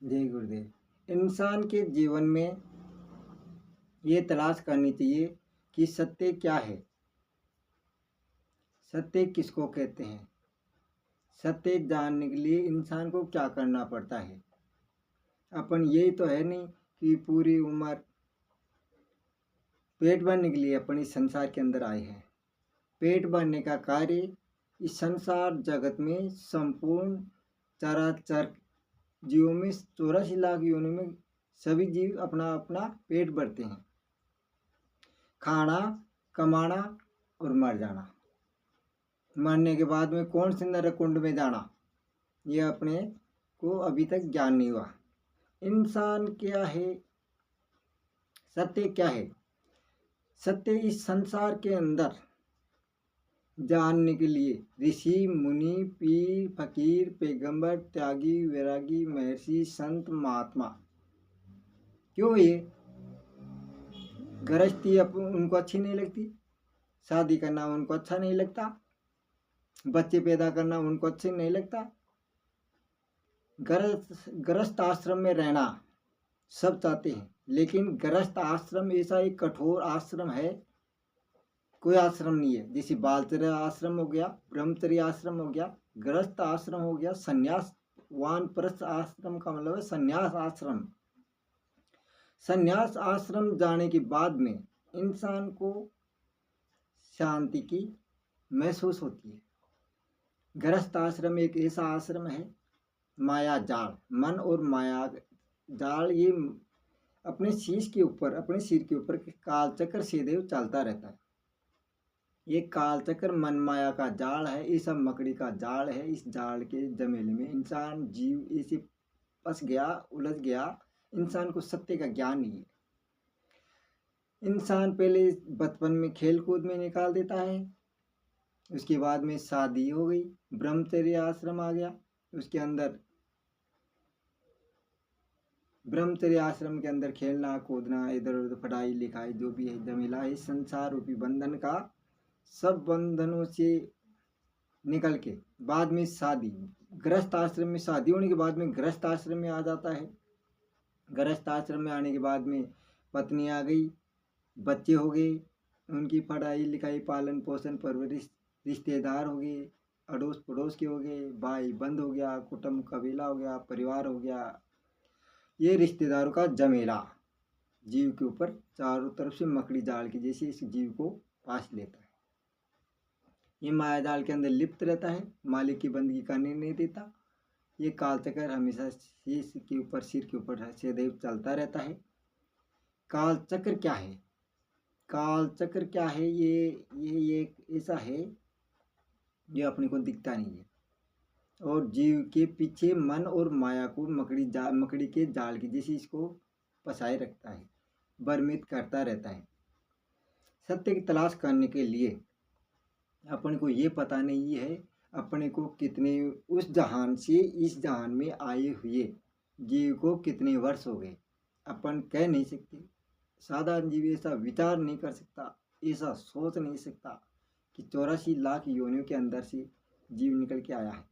जय गुरुदेव। इंसान के जीवन में ये तलाश करनी चाहिए कि सत्य क्या है, सत्य किसको कहते हैं, सत्य जानने के लिए इंसान को क्या करना पड़ता है। अपन यही तो है नहीं कि पूरी उम्र पेट भरने के लिए अपन इस संसार के अंदर आए हैं। पेट भरने का कार्य इस संसार जगत में संपूर्ण चराचर जीवों में 84 लाख योनि में सभी जीव अपना अपना पेट भरते हैं। खाना, कमाना और मर जाना। मरने के बाद में कौन से नरक कुंड में जाना, ये अपने को अभी तक ज्ञान नहीं हुआ। इंसान क्या है, सत्य क्या है। सत्य इस संसार के अंदर जानने के लिए ऋषि, मुनि, पीर, फकीर, पैगंबर, त्यागी, वैरागी, महर्षि, संत, महात्मा, क्यों ये गृहस्थी उनको अच्छी नहीं लगती, शादी करना उनको अच्छा नहीं लगता, बच्चे पैदा करना उनको अच्छे नहीं लगता, गृहस्थ आश्रम में रहना सब चाहते हैं। लेकिन गृहस्थ आश्रम ऐसा एक कठोर आश्रम है, कोई आश्रम नहीं है। जैसे बालचर्य आश्रम हो गया, ब्रह्मचर्य आश्रम हो गया, गृहस्थ आश्रम हो गया, संन्यास वानप्रस्थ आश्रम का मतलब है संन्यास आश्रम। संन्यास आश्रम जाने के बाद में इंसान को शांति की महसूस होती है। गृहस्थ आश्रम एक ऐसा आश्रम है, माया जाल, मन और माया जाल ये अपने शीश के ऊपर, अपने सिर के ऊपर काल चक्र सदैव चलता रहता है। ये काल चक्र मन माया का जाल है, ये सब मकड़ी का जाल है। इस जाल के जमेले में इंसान जीव ऐसे फंस गया, उलझ गया। इंसान को सत्य का ज्ञान नहीं है। इंसान पहले बचपन में खेल कूद में निकाल देता है, उसके बाद में शादी हो गई, ब्रह्मचर्य आश्रम आ गया, उसके अंदर ब्रह्मचर्य आश्रम के अंदर खेलना कूदना, इधर उधर पढ़ाई लिखाई जो भी है जमेला है, संसार रूपी बंधन का, सब बंधनों से निकल के बाद में शादी, गृहस्थ आश्रम में शादी होने के बाद में गृहस्थ आश्रम में आ जाता है। गृहस्थ आश्रम में आने के बाद में पत्नी आ गई, बच्चे हो गए, उनकी पढ़ाई लिखाई, पालन पोषण, परवरिश, रिश्तेदार हो गए, अड़ोस पड़ोस के हो गए, भाई बंद हो गया, कुटुंब कबीला हो गया, परिवार हो गया। ये रिश्तेदारों का जमेला जीव के ऊपर चारों तरफ से मकड़ी जाल की जैसे इस जीव को पास लेता है। ये माया जाल के अंदर लिप्त रहता है, मालिक की बंदगी करने नहीं देता। ये काल चक्र हमेशा शीश के ऊपर, सिर के ऊपर सदैव चलता रहता है। काल चक्र क्या है, काल चक्र क्या है, ये ऐसा है जो अपने को दिखता नहीं है और जीव के पीछे मन और माया को मकड़ी के जाल की जैसे इसको फंसाए रखता है, भ्रमित करता रहता है। सत्य की तलाश करने के लिए अपन को ये पता नहीं है अपने को कितने उस जहान से इस जहान में आए हुए जीव को कितने वर्ष हो गए, अपन कह नहीं सकते। साधारण जीव ऐसा विचार नहीं कर सकता, ऐसा सोच नहीं सकता कि 84 लाख योनियों के अंदर से जीव निकल के आया है।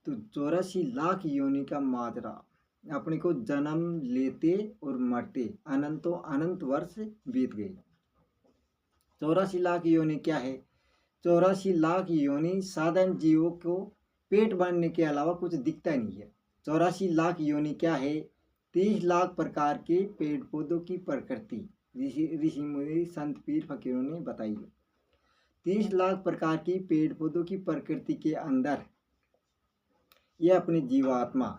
तो 84 लाख योनि का माजरा, अपने को जन्म लेते और मरते अनंतों अनंत वर्ष बीत गए। 84 लाख योनि क्या है, 84 लाख योनि साधारण जीवों को पेट भरने के अलावा कुछ दिखता नहीं है। 84 लाख योनि क्या है, 30 लाख प्रकार के पेड़ पौधों की प्रकृति ऋषि मुनि संत पीर फकीरों ने बताई है। 30 लाख प्रकार की पेड़ पौधों की प्रकृति के अंदर यह अपनी जीवात्मा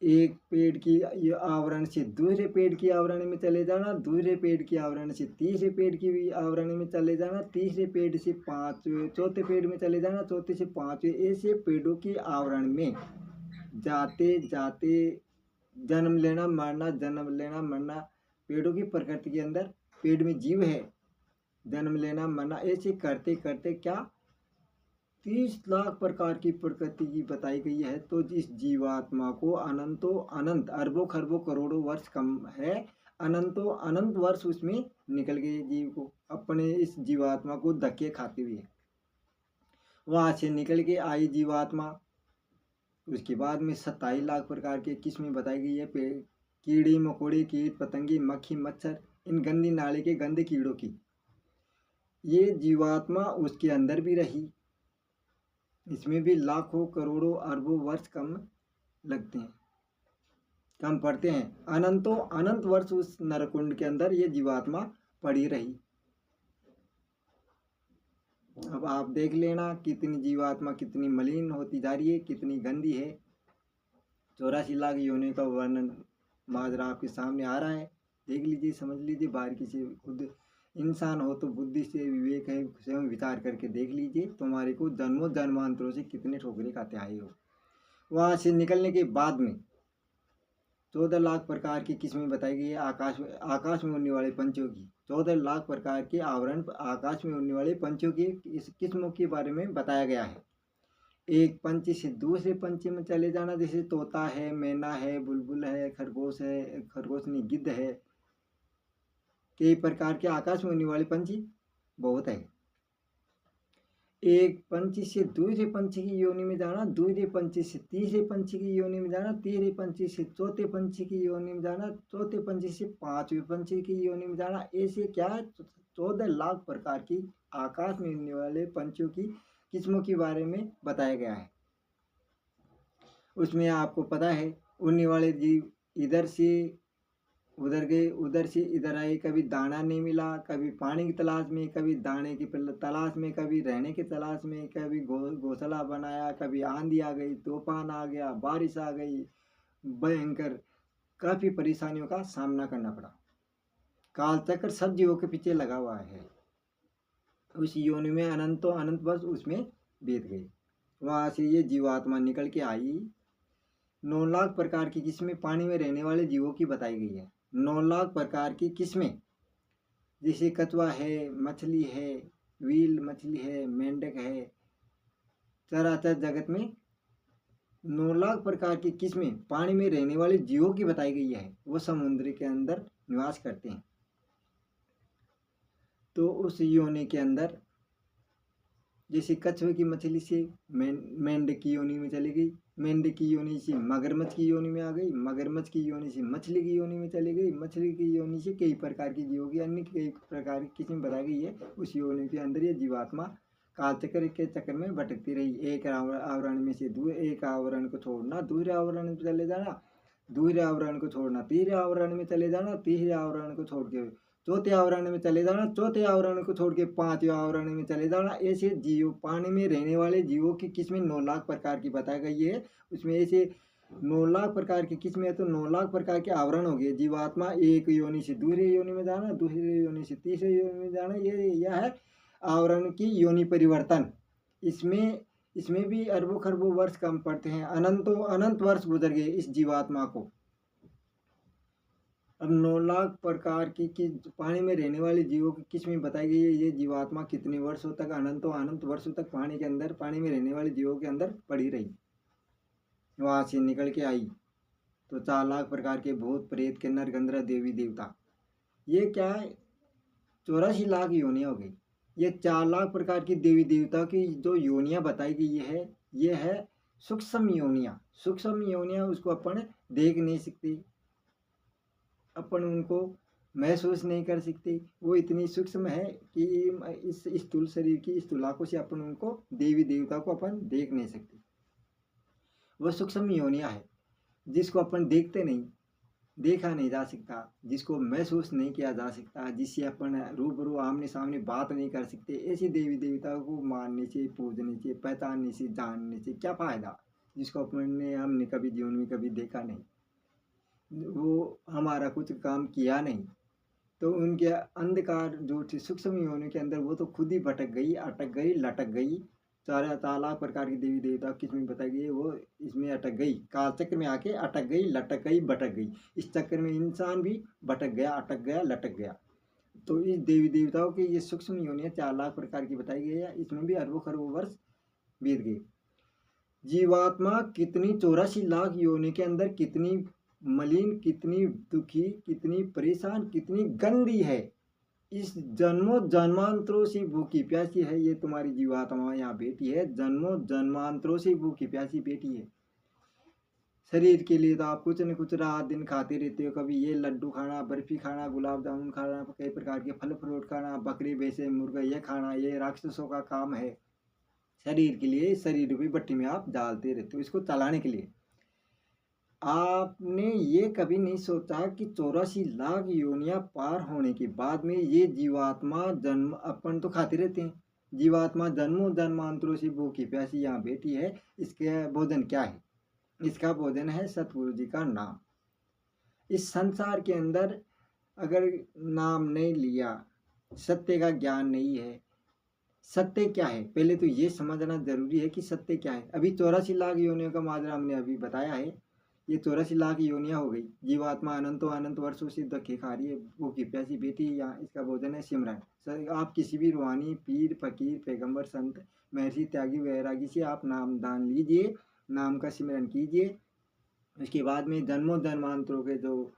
एक पेड़ की आवरण से दूसरे पेड़ की आवरण में चले जाना, दूसरे पेड़ की आवरण से तीसरे पेड़ की आवरण में चले जाना, तीसरे पेड़ से पांचवें, चौथे पेड़ में चले जाना, चौथे से पांचवें, ऐसे पेड़ों की आवरण में जाते जाते जन्म लेना मरना, जन्म लेना मरना। पेड़ों की प्रकृति के अंदर पेड़ में जीव है, जन्म लेना मरना, ऐसे करते करते क्या 30 लाख प्रकार की प्रकृति की बताई गई है। तो इस जीवात्मा को अनंतों अनंत अरबों खरबों करोड़ों वर्ष कम है, अनंतों अनंत वर्ष उसमें निकल गए जीव को, अपने इस जीवात्मा को धक्के खाते हुए वहां से निकल के आई जीवात्मा उसके बाद में 27 लाख प्रकार की किस्में बताई गई है कीड़े मकोड़े कीट पतंगे मक्खी मच्छर इन गंदी नाली के गंदे कीड़ों की। ये जीवात्मा उसके अंदर भी रही, इसमें भी लाखों करोड़ों अरबों वर्ष कम लगते हैं, कम पड़ते हैं। अनंतों अनंत वर्ष उस नरकुंड के अंदर ये जीवात्मा पड़ी रही। अब आप देख लेना कितनी जीवात्मा कितनी मलिन होती जा रही है, कितनी गंदी है। 84 लाख योनियों का वर्णन माजरा आपके सामने आ रहा है, देख लीजिए, समझ लीजिए। बारीकी से खुद इंसान हो तो बुद्धि से विवेक है, स्वयं विचार करके देख लीजिए तुम्हारे को जन्मों जन्मांतरों से कितने ठोकरे खाते आए हो। वहां से निकलने के बाद में 14 लाख प्रकार की किस्में बताई गई है आकाश में उड़ने वाले पंछियों की। 14 लाख प्रकार के आवरण आकाश में उड़ने वाले पंछियों की इस किस्मों के बारे में बताया गया है। एक पंछी से दूसरे पंछी में चले जाना, जैसे तोता है, मैना है, बुलबुल है, खरगोश है, खरगोश नहीं गिद्ध है, कई प्रकार के आकाश में उड़ने वाले पंछी बहुत है। एक पंछी से दूसरे पंछी की योनि में जाना, दूसरे पंछी से तीसरे पंछी की योनि में जाना, तीसरे पंछी से चौथे पंछी की योनि में जाना, चौथे पंछी से पांचवें पंछी की योनि में जाना। ऐसे क्या 14 लाख प्रकार की आकाश में उड़ने वाले पंछियों की किस्मों के बारे में बताया गया है। उसमें आपको पता है उड़ने वाले जीव इधर से उधर गए, उधर से इधर आए, कभी दाना नहीं मिला, कभी पानी की तलाश में, कभी दाने की तलाश में, कभी रहने की तलाश में, कभी घोंसला बनाया, कभी आंधी आ गई, तूफान आ गया, बारिश आ गई, भयंकर काफी परेशानियों का सामना करना पड़ा। काल चक्र सब जीवों के पीछे लगा हुआ है। उस योनि में अनंतों अनंत वर्ष उसमें बीत गए। वहां से ये जीवात्मा निकल के आई। 9 लाख प्रकार की किस्में पानी में रहने वाले जीवों की बताई गई है। 9 लाख प्रकार की किस्में, जैसे कछुआ है, मछली है, व्हेल मछली है, मेंढक है। चराचर जगत में 9 लाख प्रकार की किस्में पानी में रहने वाले जीवों की बताई गई है। वो समुद्र के अंदर निवास करते हैं। तो उस योनि के अंदर जैसे कछुए की मछली से मेंढक की योनि में चली गई, मेंढक की योनि से मगरमच्छ की योनि में आ गई, मगरमच्छ की योनि से मछली की योनि में चली गई, मछली की योनि से कई प्रकार की जीवों की अन्य कई प्रकार की किस्में बताई गई है। उस योनि के अंदर ये जीवात्मा कालचक्र के चक्कर में भटकती रही। एक आवरण में से एक आवरण को छोड़ना, दूसरे आवरण में चले जाना, दूसरे आवरण को छोड़ना, तीसरे आवरण में चले जाना, तीसरे आवरण को छोड़ के चौथे आवरण में चले जाना, चौथे आवरण को छोड़ के पांचवें आवरण में चले जाना। ऐसे जीव पानी में रहने वाले जीवों की किस्में 9 लाख प्रकार की बताई गई है। उसमें ऐसे 9 लाख प्रकार की किस्में है तो 9 लाख प्रकार के आवरण हो गए। जीवात्मा एक योनि से दूसरे योनि में जाना, दूसरे योनि से तीसरे योनि में जाना, ये यह है आवरण की योनि परिवर्तन। इसमें भी अरबों खरबों वर्ष कम पड़ते हैं। अनंतों अनंत वर्ष गुजर गए इस जीवात्मा को। अब 9 लाख प्रकार की पानी में रहने वाले जीवों की किस्में बताई गई है। ये जीवात्मा कितने वर्षों तक, अनंतों अनंत वर्षों तक पानी के अंदर, पानी में रहने वाले जीवों के अंदर पड़ी रही। वहां से निकल के आई तो 4 लाख प्रकार के भूत प्रेत किन्नर गंधर्व देवी देवता। ये क्या है, 84 लाख योनियां हो गई। ये 4 लाख प्रकार की देवी देवताओं की जो योनियां बताई गई है, ये है सूक्ष्म योनियां। सूक्ष्म योनियां उसको अपन देख नहीं सकते, अपन उनको महसूस नहीं कर सकते। वो इतनी सूक्ष्म है कि इस स्थूल शरीर की स्थूल आंखों से अपन उनको देवी देवता को अपन देख नहीं सकते। वो सूक्ष्म योनियां है जिसको अपन देखते नहीं, देखा नहीं जा सकता, जिसको महसूस नहीं किया जा सकता, जिससे अपन रूबरू आमने सामने बात नहीं कर सकते। ऐसी देवी देवताओं को मानने से, पूजने से, पहचानने से, जानने से क्या फायदा, जिसको हमने कभी जीवन में कभी देखा नहीं, वो हमारा कुछ काम किया नहीं। तो उनके अंधकार जो थी सूक्ष्म योनि के अंदर, वो तो खुद ही भटक गई, अटक गई, लटक गई। 4 लाख प्रकार की देवी देवता किस्में बताई गई है, वो इसमें अटक गई, काल चक्र में आके अटक गई, लटक गई, भटक गई। इस चक्कर में इंसान भी भटक गया, अटक गया, लटक गया। तो इस देवी देवताओं की ये सूक्ष्म योनियां 4 लाख प्रकार की बताई गई है। इसमें भी अरबों खरबों वर्ष बीत गए। जीवात्मा कितनी 84 लाख योनि के अंदर कितनी मलिन, कितनी दुखी, कितनी परेशान, कितनी गंदी है। इस जन्मों जन्मांतरों से भूखी प्यासी है ये तुम्हारी जीवात्मा यहाँ बैठी है, जन्मों जन्मांतरों से भूखी प्यासी बैठी है। शरीर के लिए तो आप कुछ न कुछ रात दिन खाते रहते हो, कभी ये लड्डू खाना, बर्फी खाना, गुलाब जामुन खाना, कई प्रकार के फल फ्रूट खाना, बकरी भैंसे मुर्गा ये खाना, ये राक्षसों का काम है। शरीर के लिए शरीर रूपी भट्टी में आप डालते रहते हो इसको चलाने के लिए। आपने ये कभी नहीं सोचा कि 84 लाख योनियां पार होने के बाद में ये जीवात्मा जन्म, अपन तो खाते रहते हैं, जीवात्मा जन्मों जन्मांतरों से भूखी प्यासी यहाँ बैठी है, इसके भोजन क्या है? इसका भोजन है सतगुरु जी का नाम। इस संसार के अंदर अगर नाम नहीं लिया, सत्य का ज्ञान नहीं है, सत्य क्या है पहले तो ये समझना जरूरी है कि सत्य क्या है। अभी 84 लाख योनियों का माजरा हमने अभी बताया है, ये 84 लाख योनियां हो गई। जीवात्मा अनंतों अनंत वर्षों से धक्के खा रही है, भूखी प्यासी बेटी, यहाँ इसका भोजन है सिमरन। आप किसी भी रूहानी पीर फकीर पैगंबर संत महर्षि त्यागी वैरागी से आप नाम दान लीजिए, नाम का सिमरन कीजिए। उसके बाद में जन्मों जन्मांतरों के जो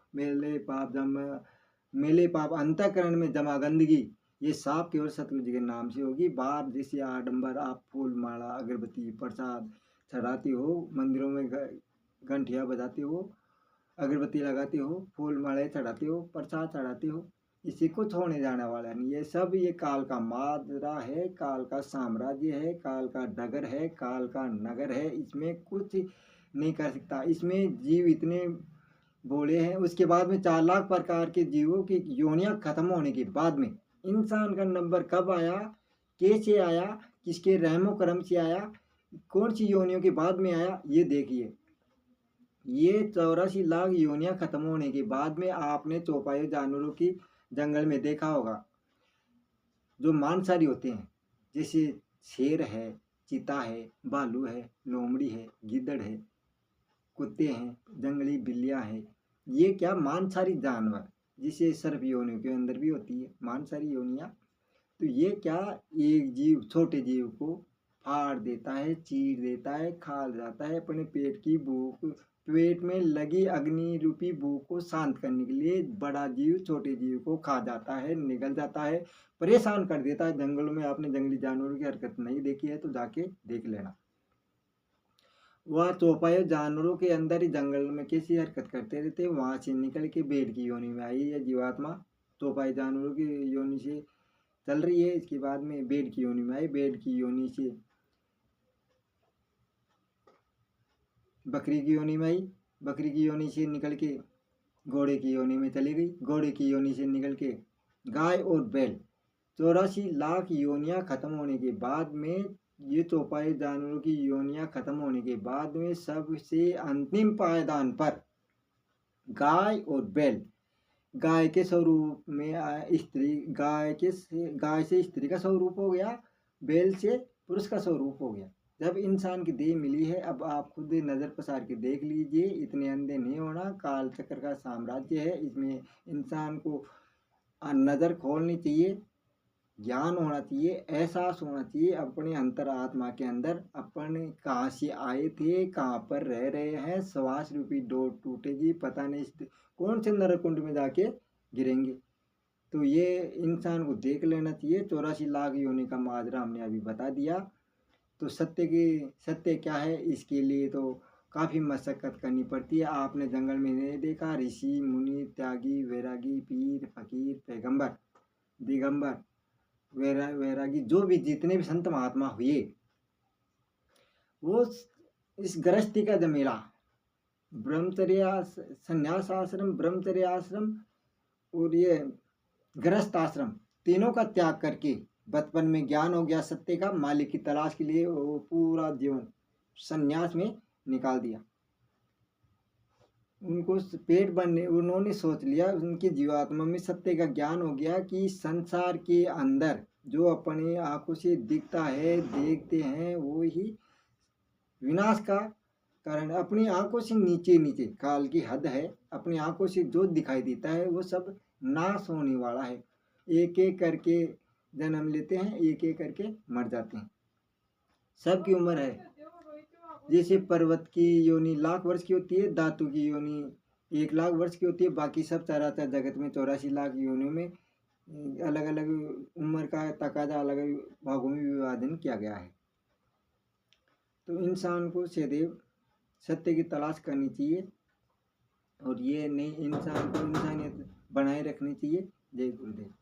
मेले पाप अंतःकरण में जमा गंदगी, ये साफ केवल सतगुरु जी के नाम से होगी। बाहर जैसे आडंबर आप फूल माला अगरबत्ती प्रसाद चढ़ाते हो, मंदिरों में घंटियाँ बजाते हो, अगरबत्ती लगाते हो, फूल माले चढ़ाते हो, प्रसाद चढ़ाते हो, इसी कुछ होने जाने वाला नहीं। ये सब ये काल का माजरा है, काल का साम्राज्य है, काल का डगर है, काल का नगर है, इसमें कुछ नहीं कर सकता। इसमें जीव इतने बोले हैं। उसके बाद में 4 लाख प्रकार के जीवों की योनियां खत्म होने के बाद में इंसान का नंबर कब आया, कैसे आया, किसके रहमो करम से आया, कौन सी योनियों के बाद में आया, ये देखिए। ये 84 लाख योनियां खत्म होने के बाद में आपने चौपाई जानवरों की जंगल में देखा होगा, जो मांसाहारी होते हैं, जैसे शेर है, चीता है, भालू है, लोमड़ी है, गिद्दड़ है, कुत्ते हैं, जंगली बिल्लियां हैं, ये क्या मांसाहारी जानवर, जिसे सर्प योनियों के अंदर भी होती है मांसाहारी योनियां। तो ये क्या, एक जीव छोटे जीव को फाड़ देता है, चीर देता है, खा जाता है, अपने पेट की भूख, पेट में लगी अग्नि रूपी भूख को शांत करने के लिए बड़ा जीव छोटे जीव को खा जाता है, निगल जाता है, परेशान कर देता है। जंगलों में आपने जंगली जानवरों की हरकत नहीं देखी है तो जाके देख लेना। वह चौपाई जानवरों के अंदर ही जंगल में कैसी हरकत करते रहते, वहां से निकल के भेड़ की योनि में आई है जीवात्मा, चौपाई जानवरों की योनि से चल रही है। इसके बाद में भेड़ की योनि में आई, भेड़ की योनि से बकरी की योनि में आई, बकरी की योनि से निकल के घोड़े की योनि में चली गई, घोड़े की योनि से निकल के गाय और बैल। 84 लाख योनियां खत्म होने के बाद में, ये चौपाई जानवरों की योनियां खत्म होने के बाद में सबसे अंतिम पायदान पर गाय और बैल, गाय के स्वरूप में स्त्री, गाय से स्त्री का स्वरूप हो गया, बैल से पुरुष का स्वरूप हो गया। जब इंसान की देह मिली है, अब आप खुद नज़र पसार के देख लीजिए, इतने अंधे नहीं होना। काल चक्र का साम्राज्य है, इसमें इंसान को नज़र खोलनी चाहिए, ज्ञान होना चाहिए, एहसास होना चाहिए अपने अंतरात्मा के अंदर, अपन कहाँ से आए थे, कहाँ पर रह रहे हैं। श्वास रूपी डोर टूटेगी, पता नहीं कौन से नरकुंड में जाके गिरेंगे। तो ये इंसान को देख लेना चाहिए। 84 लाख योनि का माजरा हमने अभी बता दिया। तो सत्य क्या है, इसके लिए तो काफ़ी मशक्क़त करनी पड़ती है। आपने जंगल में नहीं देखा, ऋषि मुनि त्यागी वैरागी पीर फकीर पैगंबर दिगंबर वैरागी जो भी जितने भी संत महात्मा हुए, वो इस गृहस्थी का जमेला, ब्रह्मचर्य संन्यास आश्रम, ब्रह्मचर्य आश्रम और ये गृहस्थ आश्रम, तीनों का त्याग करके बचपन में ज्ञान हो गया सत्य का, मालिक की तलाश के लिए वो पूरा जीवन संन्यास में निकाल दिया। उनको पेट बनने, उन्होंने सोच लिया, उनकी जीवात्मा में सत्य का ज्ञान हो गया कि संसार के अंदर जो अपने आंखों से दिखता है, देखते हैं, वो ही विनाश का कारण। अपनी आंखों से नीचे नीचे काल की हद है, अपनी आंखों से जो दिखाई देता है वो सब नाश होने वाला है। एक एक करके जन्म लेते हैं, एक एक करके मर जाते हैं। सबकी उम्र है, जैसे पर्वत की योनि लाख वर्ष की होती है, धातु की योनि 1 लाख वर्ष की होती है। बाकी सब चराचर जगत में 84 लाख योनियों में अलग अलग उम्र का तकाजा अलग भागों में विभाजन किया गया है। तो इंसान को सदैव सत्य की तलाश करनी चाहिए और ये नई इंसान को इंसानियत बनाए रखनी चाहिए। जय गुरुदेव।